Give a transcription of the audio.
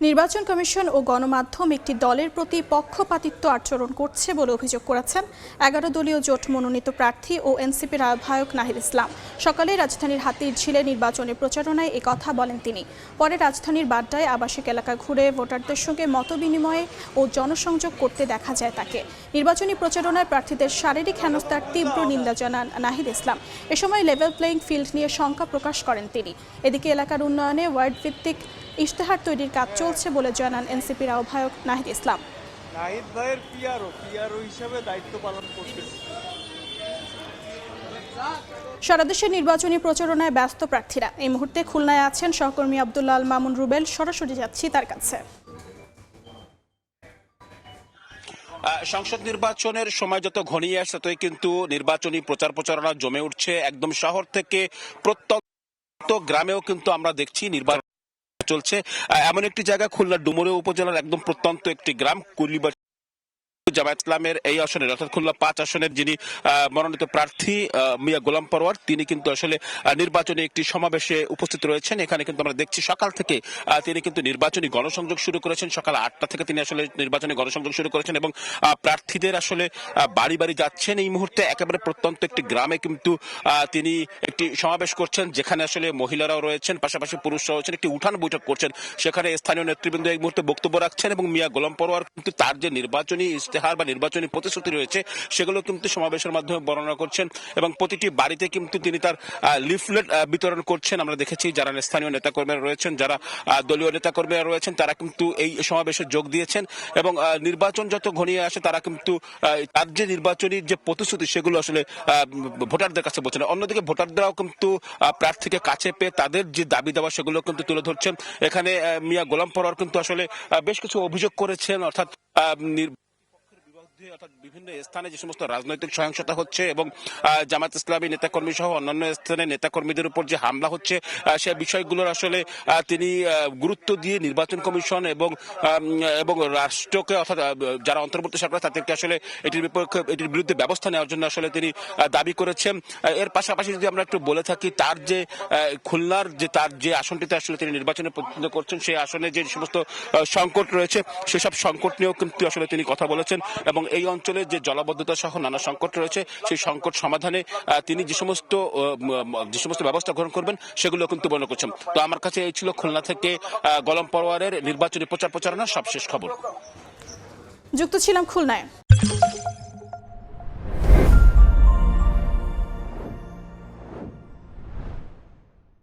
নির্বাচন কমিশন ও গণমাধ্যম একটি দলের প্রতি পক্ষপাতিত্ব আচরণ করছে বলে অভিযোগ করেছেন ১১ দলীয় জোট মনোনীত প্রার্থী ও এনসিপির আহ্বায়ক নাহিদ ইসলাম। সকালে রাজধানীর হাতিরঝিলে নির্বাচনী প্রচারণায় একথা বলেন তিনি। পরে রাজধানীর বাড্ডায় আবাসিক এলাকা ঘুরে ভোটারদের সঙ্গে মতবিনিময় ও জনসংযোগ করতে দেখা যায় তাকে। নির্বাচনী প্রচারণায় প্রার্থীদের শারীরিক হেনস্থার তীব্র নিন্দা জানান নাহিদ ইসলাম। এ সময় লেভেল প্লেইং ফিল্ড নিয়ে শঙ্কা প্রকাশ করেন তিনি। এদিকে এলাকার উন্নয়নে ওয়ার্ড ভিত্তিক ইশতেহার তৈরির কাজ চলছে বলে জানান এনসিপির আহ্বায়ক নাহিদ ইসলাম। নাহিদ ভাইয়ের পিআরও হিসেবে দায়িত্ব পালন করতেছে। সারা দেশে নির্বাচনী প্রচারণায় ব্যস্ত প্রার্থীরা। এই মুহূর্তে খুলনায় আছেন সহকর্মী আব্দুল্লাহ আল মামুন রুবেল। সরাসরি যাচ্ছি তার কাছে। সংসদ নির্বাচনের সময় যত ঘনিয়ে আসছে ততই কিন্তু নির্বাচনী প্রচারণা জমে উঠছে। একদম শহর থেকে প্রত্যন্ত গ্রামেও কিন্তু আমরা দেখছি নির্বাচন চলছে। এমন একটি জায়গা খুলনা ডুমুরিয়া উপজেলার একদম প্রত্যন্ত একটি গ্রাম কুলিবাড়ি। জামায়াত ইসলামের এই আসনের অর্থাৎ খুলনা ৫ আসনের যিনি মনোনীত প্রার্থী মিয়া গোলাম পরোয়ার, তিনি কিন্তু আসলে নির্বাচনী একটি সমাবেশে উপস্থিত রয়েছেন। এখানে কিন্তু আমরা দেখছি সকাল থেকে তিনি কিন্তু নির্বাচনী গণসংযোগ শুরু করেছেন। সকাল ৮টা থেকে তিনি আসলে নির্বাচনী গণসংযোগ শুরু করেছেন এবং প্রার্থীদের আসলে বাড়ি বাড়ি যাচ্ছেন। এই মুহূর্তে একেবারে প্রত্যন্ত একটি গ্রামে কিন্তু তিনি একটি সমাবেশ করছেন, যেখানে আসলে মহিলারাও রয়েছেন, পাশাপাশি পুরুষরাও রয়েছেন। একটি উঠান বৈঠক করছেন, সেখানে স্থানীয় নেতৃবৃন্দ এই মুহূর্তে বক্তব্য রাখছেন এবং মিয়া গোলাম পরোয়ার কিন্তু তার যে নির্বাচনী ইশতেহার বা নির্বাচনী প্রতিশ্রুতি রয়েছে সেগুলো কিন্তু সমাবেশের মাধ্যমে বর্ণনা করছেন এবং প্রতিটি বাড়িতে কিন্তু তিনি তার লিফলেট বিতরণ করছেন। আমরা দেখেছি যারা স্থানীয় নেতাকর্মীরা রয়েছেন, যারা দলীয় নেতাকর্মীরা রয়েছেন, তারা কিন্তু এই সমাবেশে যোগ দিয়েছেন এবং নির্বাচন যত ঘনিয়ে আসে তারা কিন্তু তার যে নির্বাচনী যে প্রতিশ্রুতি সেগুলো আসলে ভোটারদের কাছে বলছেন। অন্যদিকে ভোটারদেরাও কিন্তু প্রার্থীকে কাছে পেয়ে তাদের যে দাবি দেওয়া সেগুলো কিন্তু তুলে ধরছেন। এখানে মিয়া গোলাম পরোয়ার কিন্তু আসলে বেশ কিছু অভিযোগ করেছেন, অর্থাৎ বিভিন্ন স্থানে যে সমস্ত রাজনৈতিক সহিংসতা হচ্ছে এবং জামায়াত ইসলামী নেতাকর্মী সহ অন্যান্য স্থানে নেতাকর্মীদের উপর যে হামলা হচ্ছে সে বিষয়গুলোর আসলে তিনি গুরুত্ব দিয়ে নির্বাচন কমিশন এবং রাষ্ট্রকে অর্থাৎ যারা অন্তর্বর্তী সরকার তাদেরকে আসলে এটির বিরুদ্ধে ব্যবস্থা নেওয়ার জন্য আসলে তিনি দাবি করেছেন। এর পাশাপাশি যদি আমরা একটু বলে থাকি, তার যে খুলনার তার যে আসনটিতে আসলে তিনি নির্বাচনে প্রতিদ্বন্দ্বিতা করছেন সেই আসনে যে সমস্ত সংকট রয়েছে সেসব সংকট নিয়েও কিন্তু আসলে তিনি কথা বলেছেন এবং এই অঞ্চলে যে জলাবদ্ধতা সহ নানা সংকট রয়েছে সেই সংকট সমাধানে তিনি যে সমস্ত ব্যবস্থা গ্রহণ করবেন সেগুলো কিন্তু বর্ণনা করছেন। তো আমার কাছে এই ছিল খুলনা থেকে গোলাম পরোয়ারের নির্বাচনী প্রচারণার সবশেষ খবর। যুক্ত ছিলাম খুলনায়।